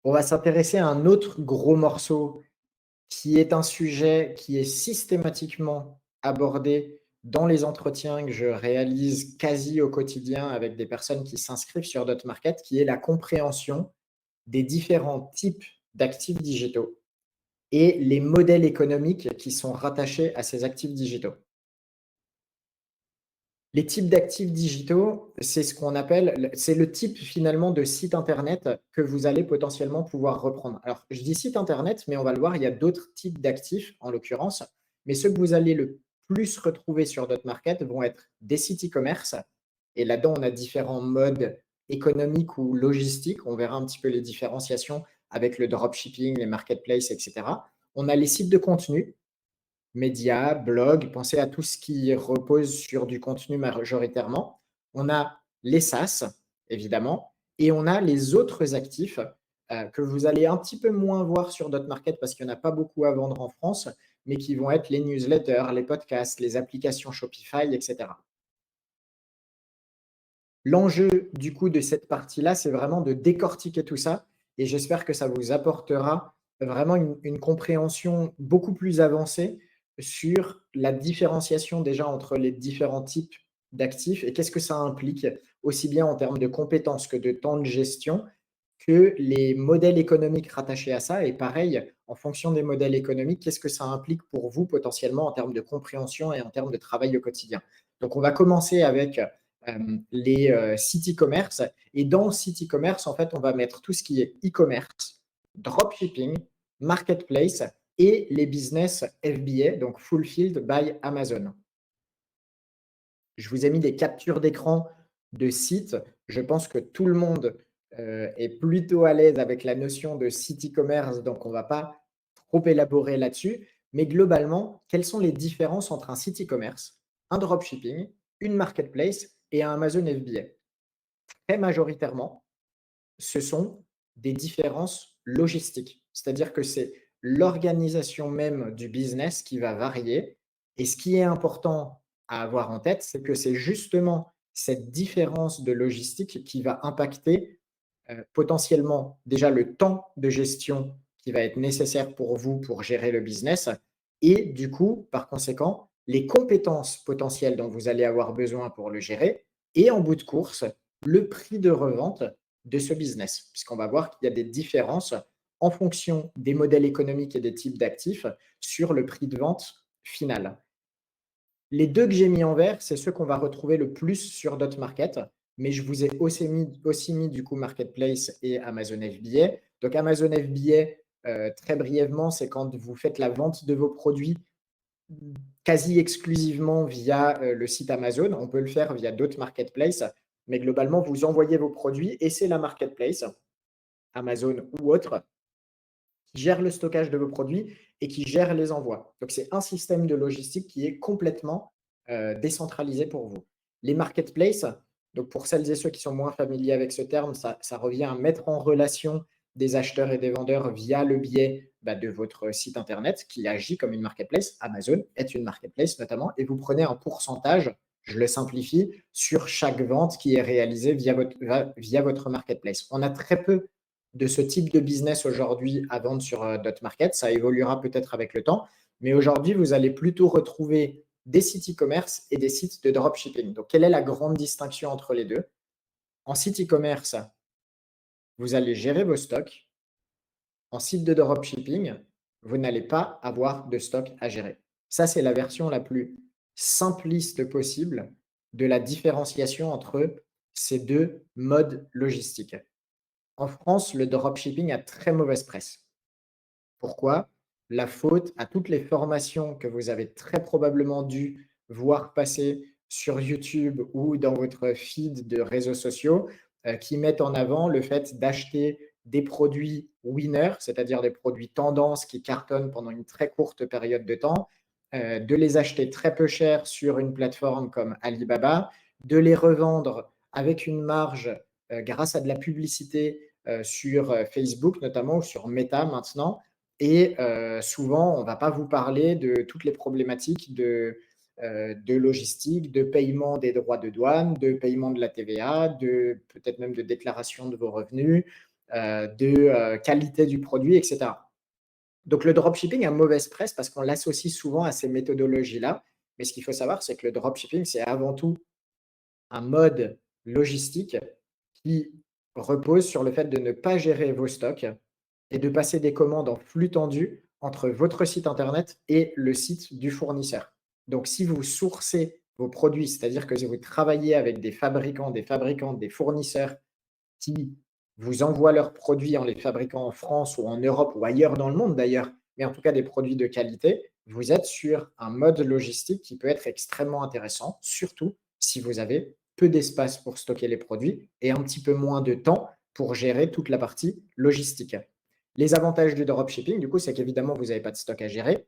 On va s'intéresser à un autre gros morceau qui est un sujet qui est systématiquement abordé dans les entretiens que je réalise quasi au quotidien avec des personnes qui s'inscrivent sur Dotmarket, qui est la compréhension des différents types d'actifs digitaux et les modèles économiques qui sont rattachés à ces actifs digitaux. Les types d'actifs digitaux, c'est ce qu'on appelle, c'est le type finalement de site internet que vous allez potentiellement pouvoir reprendre. Alors, je dis site internet, mais on va le voir, il y a d'autres types d'actifs en l'occurrence, mais ceux que vous allez le plus retrouver sur Dotmarket vont être des sites e-commerce. Et là-dedans, on a différents modes économiques ou logistiques. On verra un petit peu les différenciations avec le dropshipping, les marketplaces, etc. On a les sites de contenu, médias, blogs, pensez à tout ce qui repose sur du contenu majoritairement. On a les SaaS, évidemment, et on a les autres actifs que vous allez un petit peu moins voir sur Dotmarket parce qu'il n'y en a pas beaucoup à vendre en France, mais qui vont être les newsletters, les podcasts, les applications Shopify, etc. L'enjeu du coup de cette partie-là, c'est vraiment de décortiquer tout ça et j'espère que ça vous apportera vraiment une compréhension beaucoup plus avancée sur la différenciation déjà entre les différents types d'actifs et qu'est-ce que ça implique, aussi bien en termes de compétences que de temps de gestion, que les modèles économiques rattachés à ça. Et pareil, en fonction des modèles économiques, qu'est-ce que ça implique pour vous potentiellement en termes de compréhension et en termes de travail au quotidien. Donc, on va commencer avec les sites e-commerce. Et dans site e-commerce, en fait, on va mettre tout ce qui est e-commerce, dropshipping, marketplace et les business FBA, donc Fulfilled by Amazon. Je vous ai mis des captures d'écran de sites. Je pense que tout le monde est plutôt à l'aise avec la notion de site e-commerce, donc on ne va pas trop élaborer là-dessus. Mais globalement, quelles sont les différences entre un site e-commerce, un dropshipping, une marketplace et un Amazon FBA? Très majoritairement, ce sont des différences logistiques. C'est-à-dire que c'est l'organisation même du business qui va varier. Et ce qui est important à avoir en tête, c'est que c'est justement cette différence de logistique qui va impacter potentiellement déjà le temps de gestion qui va être nécessaire pour vous pour gérer le business et du coup, par conséquent, les compétences potentielles dont vous allez avoir besoin pour le gérer et en bout de course, le prix de revente de ce business, puisqu'on va voir qu'il y a des différences en fonction des modèles économiques et des types d'actifs sur le prix de vente final. Les deux que j'ai mis en vert, c'est ceux qu'on va retrouver le plus sur Dotmarket, mais je vous ai aussi mis du coup Marketplace et Amazon FBA. Donc Amazon FBA, très brièvement, c'est quand vous faites la vente de vos produits quasi exclusivement via le site Amazon. On peut le faire via d'autres marketplaces, mais globalement, vous envoyez vos produits et c'est la marketplace, Amazon ou autre, qui gère le stockage de vos produits et qui gère les envois. Donc, c'est un système de logistique qui est complètement décentralisé pour vous. Les marketplaces, donc pour celles et ceux qui sont moins familiers avec ce terme, ça revient à mettre en relation des acheteurs et des vendeurs via le biais de votre site internet qui agit comme une marketplace. Amazon est une marketplace notamment, et vous prenez un pourcentage, je le simplifie, sur chaque vente qui est réalisée via votre marketplace. On a très peu de ce type de business aujourd'hui à vendre sur Dotmarket. Ça évoluera peut-être avec le temps, mais aujourd'hui, vous allez plutôt retrouver des sites e-commerce et des sites de dropshipping. Donc, quelle est la grande distinction entre les deux? En site e-commerce, vous allez gérer vos stocks. En site de dropshipping, vous n'allez pas avoir de stock à gérer. Ça, c'est la version la plus simpliste possible de la différenciation entre ces deux modes logistiques. En France, le dropshipping a très mauvaise presse. Pourquoi? La faute à toutes les formations que vous avez très probablement dû voir passer sur YouTube ou dans votre feed de réseaux sociaux qui mettent en avant le fait d'acheter des produits winners, c'est-à-dire des produits tendance qui cartonnent pendant une très courte période de temps, de les acheter très peu cher sur une plateforme comme Alibaba, de les revendre avec une marge grâce à de la publicité sur Facebook notamment ou sur Meta maintenant. Et souvent, on ne va pas vous parler de toutes les problématiques de logistique, de paiement des droits de douane, de paiement de la TVA, de peut-être même de déclaration de vos revenus, de qualité du produit, etc. Donc le dropshipping a mauvaise presse parce qu'on l'associe souvent à ces méthodologies-là. Mais ce qu'il faut savoir, c'est que le dropshipping, c'est avant tout un mode logistique qui repose sur le fait de ne pas gérer vos stocks et de passer des commandes en flux tendu entre votre site internet et le site du fournisseur. Donc, si vous sourcez vos produits, c'est-à-dire que si vous travaillez avec des fabricants, des fournisseurs qui vous envoient leurs produits en les fabriquant en France ou en Europe ou ailleurs dans le monde d'ailleurs, mais en tout cas des produits de qualité, vous êtes sur un mode logistique qui peut être extrêmement intéressant, surtout si vous avez peu d'espace pour stocker les produits et un petit peu moins de temps pour gérer toute la partie logistique. Les avantages du dropshipping, du coup, c'est qu'évidemment, vous n'avez pas de stock à gérer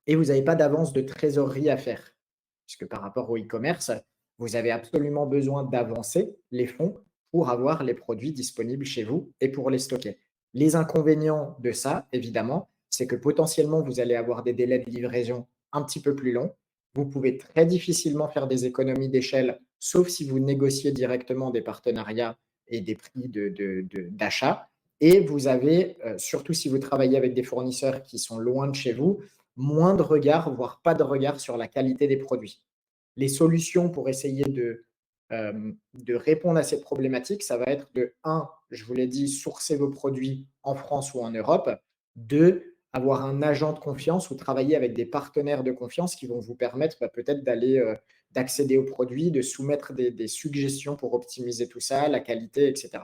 et vous n'avez pas d'avance de trésorerie à faire. Puisque par rapport au e-commerce, vous avez absolument besoin d'avancer les fonds pour avoir les produits disponibles chez vous et pour les stocker. Les inconvénients de ça, évidemment, c'est que potentiellement, vous allez avoir des délais de livraison un petit peu plus longs. Vous pouvez très difficilement faire des économies d'échelle, sauf si vous négociez directement des partenariats et des prix d'achat. Et vous avez, surtout si vous travaillez avec des fournisseurs qui sont loin de chez vous, moins de regard, voire pas de regard sur la qualité des produits. Les solutions pour essayer de répondre à ces problématiques, ça va être de un, je vous l'ai dit, sourcer vos produits en France ou en Europe. Deux, avoir un agent de confiance ou travailler avec des partenaires de confiance qui vont vous permettre peut-être d'accéder aux produits, de soumettre des suggestions pour optimiser tout ça, la qualité, etc.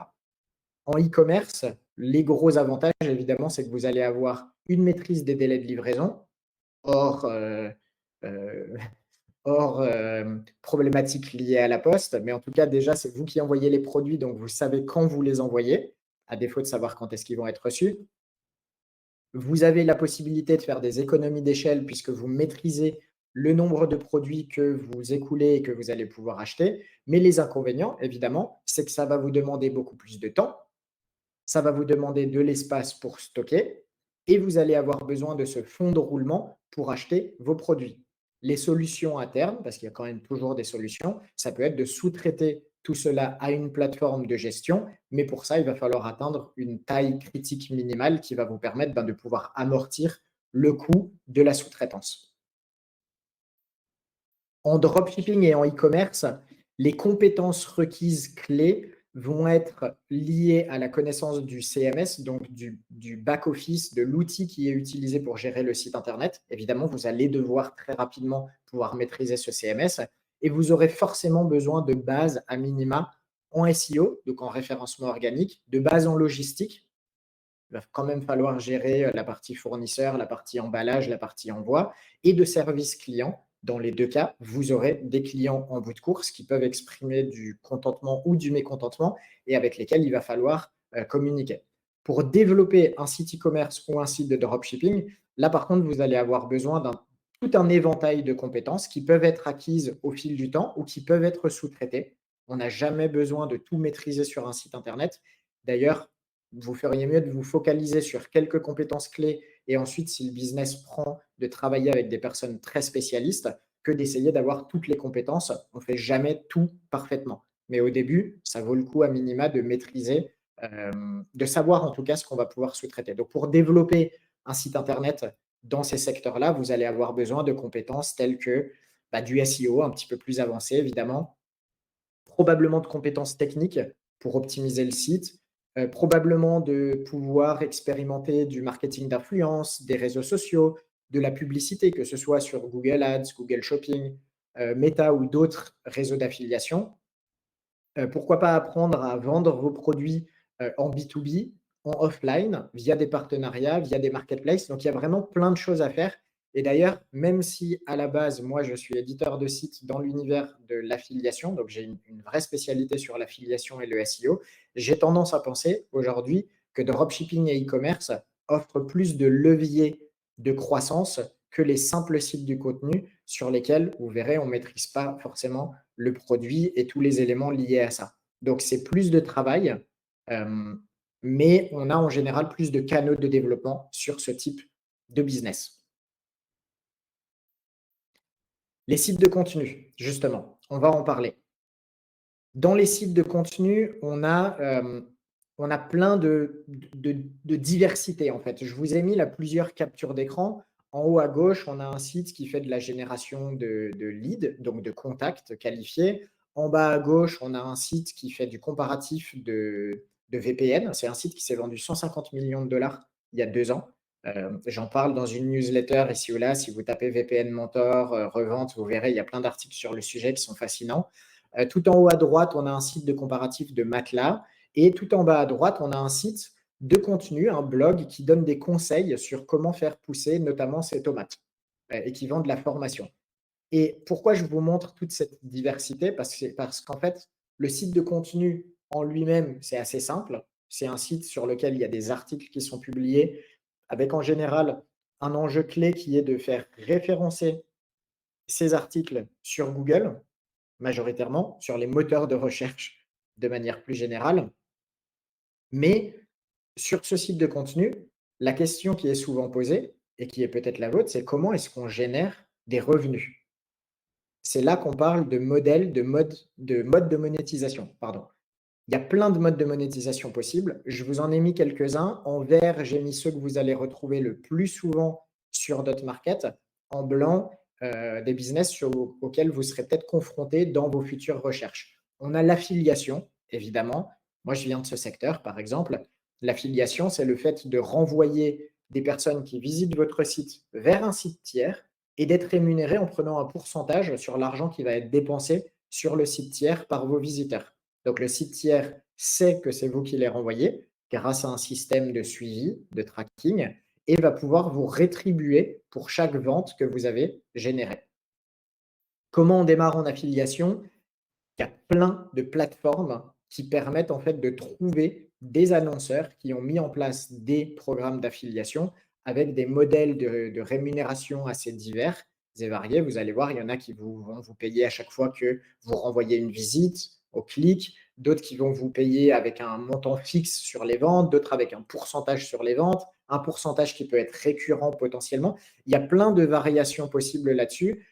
En e-commerce, les gros avantages, évidemment, c'est que vous allez avoir une maîtrise des délais de livraison, hors, heu, hors, problématiques liées à la poste. Mais en tout cas, déjà, c'est vous qui envoyez les produits, donc vous savez quand vous les envoyez, à défaut de savoir quand est-ce qu'ils vont être reçus. Vous avez la possibilité de faire des économies d'échelle puisque vous maîtrisez le nombre de produits que vous écoulez et que vous allez pouvoir acheter. Mais les inconvénients, évidemment, c'est que ça va vous demander beaucoup plus de temps, ça va vous demander de l'espace pour stocker et vous allez avoir besoin de ce fonds de roulement pour acheter vos produits. Les solutions à terme, parce qu'il y a quand même toujours des solutions, ça peut être de sous-traiter tout cela à une plateforme de gestion, mais pour ça, il va falloir atteindre une taille critique minimale qui va vous permettre de pouvoir amortir le coût de la sous-traitance. En dropshipping et en e-commerce, les compétences requises clés vont être liées à la connaissance du CMS, donc du back-office, de l'outil qui est utilisé pour gérer le site internet. Évidemment, vous allez devoir très rapidement pouvoir maîtriser ce CMS et vous aurez forcément besoin de bases à minima en SEO, donc en référencement organique, de bases en logistique. Il va quand même falloir gérer la partie fournisseur, la partie emballage, la partie envoi et de service client. Dans les deux cas, vous aurez des clients en bout de course qui peuvent exprimer du contentement ou du mécontentement et avec lesquels il va falloir communiquer. Pour développer un site e-commerce ou un site de dropshipping, là par contre, vous allez avoir besoin d'un tout un éventail de compétences qui peuvent être acquises au fil du temps ou qui peuvent être sous-traitées. On n'a jamais besoin de tout maîtriser sur un site internet. D'ailleurs, vous feriez mieux de vous focaliser sur quelques compétences clés et ensuite, si le business prend, de travailler avec des personnes très spécialistes que d'essayer d'avoir toutes les compétences. On ne fait jamais tout parfaitement. Mais au début, ça vaut le coup à minima de maîtriser, de savoir en tout cas ce qu'on va pouvoir sous-traiter. Donc, pour développer un site internet dans ces secteurs-là, vous allez avoir besoin de compétences telles que du SEO un petit peu plus avancé, évidemment, probablement de compétences techniques pour optimiser le site, probablement de pouvoir expérimenter du marketing d'influence, des réseaux sociaux, de la publicité, que ce soit sur Google Ads, Google Shopping, Meta ou d'autres réseaux d'affiliation. Pourquoi pas apprendre à vendre vos produits en B2B, en offline, via des partenariats, via des marketplaces. Donc, il y a vraiment plein de choses à faire. Et d'ailleurs, même si à la base, moi, je suis éditeur de site dans l'univers de l'affiliation, donc j'ai une vraie spécialité sur l'affiliation et le SEO, j'ai tendance à penser aujourd'hui que dropshipping et e-commerce offrent plus de leviers de croissance que les simples sites du contenu sur lesquels, vous verrez, on ne maîtrise pas forcément le produit et tous les éléments liés à ça. Donc, c'est plus de travail, mais on a en général plus de canaux de développement sur ce type de business. Les sites de contenu, justement, on va en parler. Dans les sites de contenu, on a on a plein de diversité, en fait. Je vous ai mis là plusieurs captures d'écran. En haut à gauche, on a un site qui fait de la génération de leads, donc de contacts qualifiés. En bas à gauche, on a un site qui fait du comparatif de VPN. C'est un site qui s'est vendu 150 millions de dollars il y a 2 ans. J'en parle dans une newsletter ici ou là. Si vous tapez VPN Mentor, revente, vous verrez, il y a plein d'articles sur le sujet qui sont fascinants. Tout en haut à droite, on a un site de comparatif de Matelas. Et tout en bas à droite, on a un site de contenu, un blog qui donne des conseils sur comment faire pousser notamment ces tomates et qui vend de la formation. Et pourquoi je vous montre toute cette diversité? Parce qu'en fait, le site de contenu en lui-même, c'est assez simple. C'est un site sur lequel il y a des articles qui sont publiés avec en général un enjeu clé qui est de faire référencer ces articles sur Google, majoritairement, sur les moteurs de recherche de manière plus générale. Mais sur ce site de contenu, la question qui est souvent posée et qui est peut-être la vôtre, c'est comment est-ce qu'on génère des revenus? C'est là qu'on parle de modèle, de mode de monétisation, pardon. Il y a plein de modes de monétisation possibles. Je vous en ai mis quelques-uns. En vert, j'ai mis ceux que vous allez retrouver le plus souvent sur Dotmarket. En blanc, des business auxquels vous serez peut-être confrontés dans vos futures recherches. On a l'affiliation, évidemment. Moi, je viens de ce secteur, par exemple. L'affiliation, c'est le fait de renvoyer des personnes qui visitent votre site vers un site tiers et d'être rémunéré en prenant un pourcentage sur l'argent qui va être dépensé sur le site tiers par vos visiteurs. Donc, le site tiers sait que c'est vous qui les renvoyez grâce à un système de suivi, de tracking, et va pouvoir vous rétribuer pour chaque vente que vous avez générée. Comment on démarre en affiliation? Il y a plein de plateformes qui permettent en fait de trouver des annonceurs qui ont mis en place des programmes d'affiliation avec des modèles de rémunération assez divers et variés. Vous allez voir, il y en a qui vont vous payer à chaque fois que vous renvoyez une visite au clic, d'autres qui vont vous payer avec un montant fixe sur les ventes, d'autres avec un pourcentage sur les ventes, un pourcentage qui peut être récurrent potentiellement. Il y a plein de variations possibles là-dessus.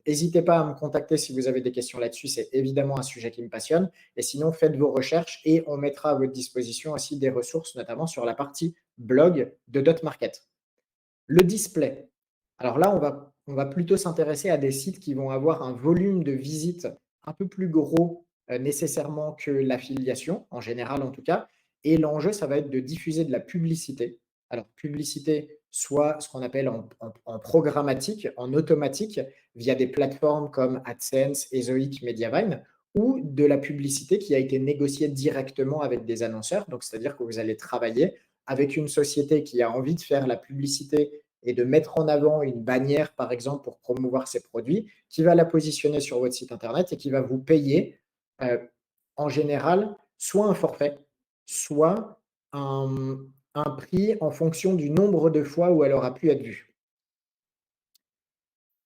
N'hésitez pas à me contacter si vous avez des questions là-dessus, c'est évidemment un sujet qui me passionne. Et sinon, faites vos recherches et on mettra à votre disposition aussi des ressources, notamment sur la partie blog de Dotmarket. Le display. Alors là, on va plutôt s'intéresser à des sites qui vont avoir un volume de visites un peu plus gros nécessairement que l'affiliation, en général en tout cas. Et l'enjeu, ça va être de diffuser de la publicité. Alors, publicité, soit ce qu'on appelle en programmatique, en automatique, via des plateformes comme AdSense, Ezoic, Mediavine, ou de la publicité qui a été négociée directement avec des annonceurs. Donc, c'est-à-dire que vous allez travailler avec une société qui a envie de faire la publicité et de mettre en avant une bannière, par exemple, pour promouvoir ses produits, qui va la positionner sur votre site internet et qui va vous payer euh, en général soit un forfait, soit un, un prix en fonction du nombre de fois où elle aura pu être vue.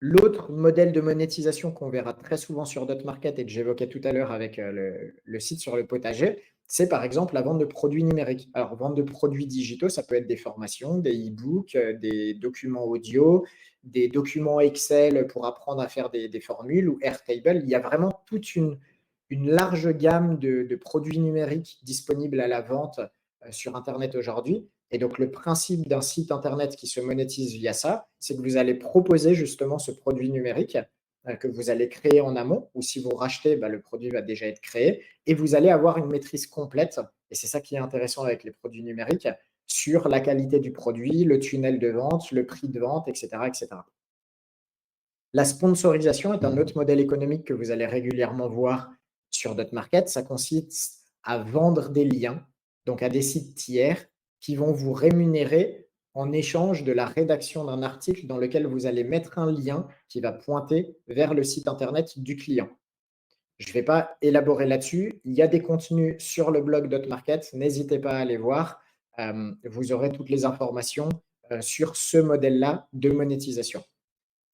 L'autre modèle de monétisation qu'on verra très souvent sur Dotmarket et que j'évoquais tout à l'heure avec le site sur le potager, c'est par exemple la vente de produits numériques. Alors, vente de produits digitaux, ça peut être des formations, des e-books, des documents audio, des documents Excel pour apprendre à faire des formules ou Airtable. Il y a vraiment toute une large gamme de produits numériques disponibles à la vente sur Internet aujourd'hui. Et donc, le principe d'un site Internet qui se monétise via ça, c'est que vous allez proposer justement ce produit numérique que vous allez créer en amont, ou si vous rachetez, le produit va déjà être créé, et vous allez avoir une maîtrise complète, et c'est ça qui est intéressant avec les produits numériques, sur la qualité du produit, le tunnel de vente, le prix de vente, etc. etc. La sponsorisation est un autre modèle économique que vous allez régulièrement voir sur Dotmarket. Ça consiste à vendre des liens, donc à des sites tiers qui vont vous rémunérer en échange de la rédaction d'un article dans lequel vous allez mettre un lien qui va pointer vers le site internet du client. Je ne vais pas élaborer là-dessus. Il y a des contenus sur le blog Dotmarket. N'hésitez pas à aller voir. Vous aurez toutes les informations sur ce modèle-là de monétisation.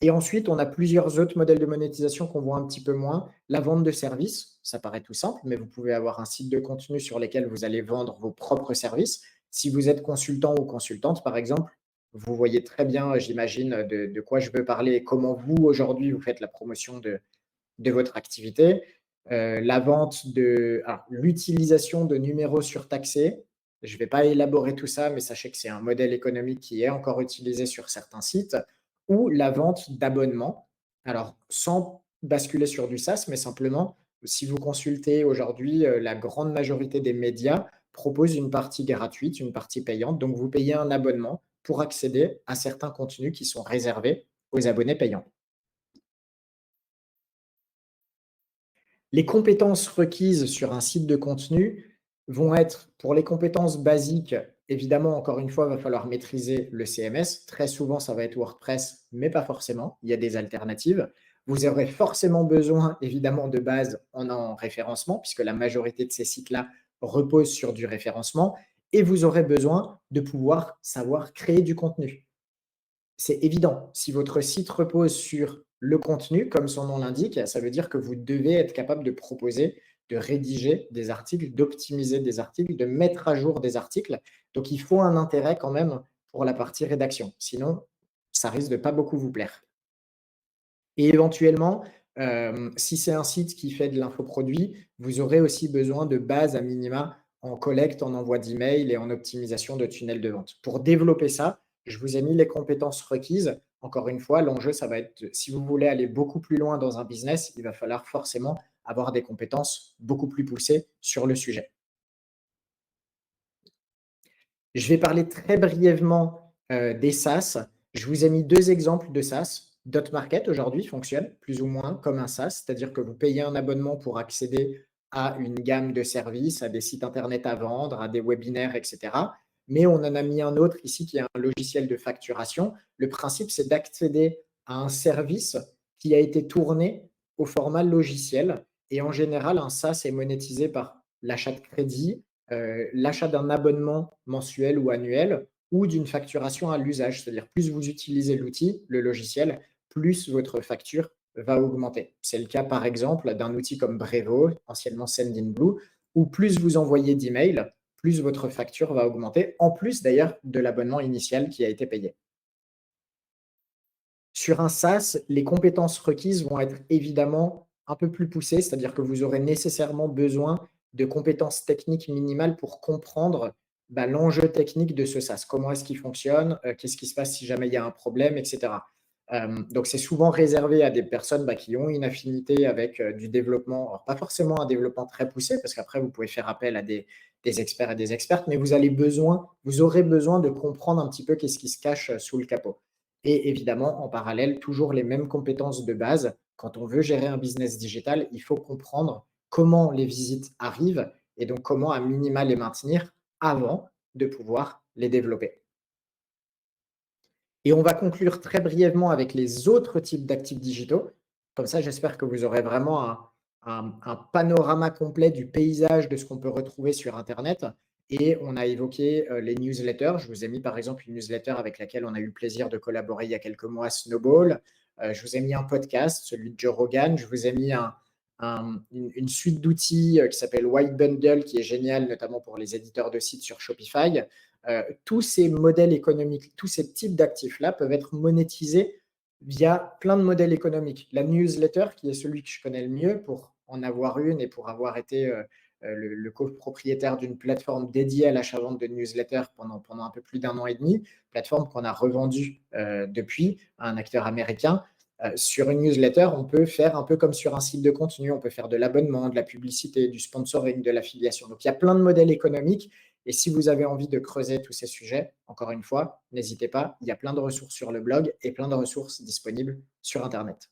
Et ensuite, on a plusieurs autres modèles de monétisation qu'on voit un petit peu moins. La vente de services, ça paraît tout simple, mais vous pouvez avoir un site de contenu sur lequel vous allez vendre vos propres services. Si vous êtes consultant ou consultante, par exemple, vous voyez très bien, j'imagine, de quoi je veux parler et comment vous, aujourd'hui, vous faites la promotion de votre activité. la vente l'utilisation de numéros surtaxés. Je ne vais pas élaborer tout ça, mais sachez que c'est un modèle économique qui est encore utilisé sur certains sites, ou la vente d'abonnements. Alors, sans basculer sur du SaaS, mais simplement, si vous consultez aujourd'hui, la grande majorité des médias proposent une partie gratuite, une partie payante. Donc, vous payez un abonnement pour accéder à certains contenus qui sont réservés aux abonnés payants. Les compétences requises sur un site de contenu vont être, pour les compétences basiques, évidemment, encore une fois, il va falloir maîtriser le CMS. Très souvent, ça va être WordPress, mais pas forcément. Il y a des alternatives. Vous aurez forcément besoin, évidemment, de base en référencement, puisque la majorité de ces sites-là reposent sur du référencement. Et vous aurez besoin de pouvoir savoir créer du contenu. C'est évident. Si votre site repose sur le contenu, comme son nom l'indique, ça veut dire que vous devez être capable de proposer, de rédiger des articles, d'optimiser des articles, de mettre à jour des articles. Donc, il faut un intérêt quand même pour la partie rédaction. Sinon, ça risque de pas beaucoup vous plaire. Et éventuellement, si c'est un site qui fait de l'infoproduit, vous aurez aussi besoin de bases à minima en collecte, en envoi d'email et en optimisation de tunnels de vente. Pour développer ça, je vous ai mis les compétences requises. Encore une fois, l'enjeu, ça va être, si vous voulez aller beaucoup plus loin dans un business, il va falloir forcément avoir des compétences beaucoup plus poussées sur le sujet. Je vais parler très brièvement des SaaS. Je vous ai mis 2 exemples de SaaS. Dotmarket aujourd'hui fonctionne plus ou moins comme un SaaS, c'est-à-dire que vous payez un abonnement pour accéder à une gamme de services, à des sites internet à vendre, à des webinaires, et cetera. Mais on en a mis un autre ici qui est un logiciel de facturation. Le principe, c'est d'accéder à un service qui a été tourné au format logiciel, et en général, un SaaS est monétisé par l'achat de crédit, l'achat d'un abonnement mensuel ou annuel ou d'une facturation à l'usage. C'est-à-dire plus vous utilisez l'outil, le logiciel, plus votre facture va augmenter. C'est le cas par exemple d'un outil comme Brevo, anciennement Sendinblue, où plus vous envoyez d'emails, plus votre facture va augmenter, en plus d'ailleurs de l'abonnement initial qui a été payé. Sur un SaaS, les compétences requises vont être évidemment un peu plus poussées, c'est-à-dire que vous aurez nécessairement besoin de compétences techniques minimales pour comprendre l'enjeu technique de ce SaaS. Comment est-ce qu'il fonctionne? Qu'est-ce qui se passe si jamais il y a un problème, etc. Donc, c'est souvent réservé à des personnes qui ont une affinité avec du développement, alors pas forcément un développement très poussé, parce qu'après, vous pouvez faire appel à des experts et des expertes, mais vous aurez besoin de comprendre un petit peu qu'est-ce qui se cache sous le capot. Et évidemment, en parallèle, toujours les mêmes compétences de base. Quand on veut gérer un business digital, il faut comprendre comment les visites arrivent et donc comment à minima les maintenir avant de pouvoir les développer. Et on va conclure très brièvement avec les autres types d'actifs digitaux. Comme ça, j'espère que vous aurez vraiment un panorama complet du paysage de ce qu'on peut retrouver sur Internet. Et on a évoqué les newsletters. Je vous ai mis par exemple une newsletter avec laquelle on a eu le plaisir de collaborer il y a quelques mois, Snowball. Je vous ai mis un podcast, celui de Joe Rogan. Je vous ai mis une suite d'outils qui s'appelle White Bundle, qui est génial, notamment pour les éditeurs de sites sur Shopify. Tous ces modèles économiques, tous ces types d'actifs-là peuvent être monétisés via plein de modèles économiques. La newsletter, qui est celui que je connais le mieux pour en avoir une et pour avoir été le copropriétaire d'une plateforme dédiée à l'achat-vente de newsletters pendant un peu plus d'1 an et demi, plateforme qu'on a revendue depuis à un acteur américain. Sur une newsletter, on peut faire un peu comme sur un site de contenu, on peut faire de l'abonnement, de la publicité, du sponsoring, de l'affiliation. Donc, il y a plein de modèles économiques. Et si vous avez envie de creuser tous ces sujets, encore une fois, n'hésitez pas, il y a plein de ressources sur le blog et plein de ressources disponibles sur Internet.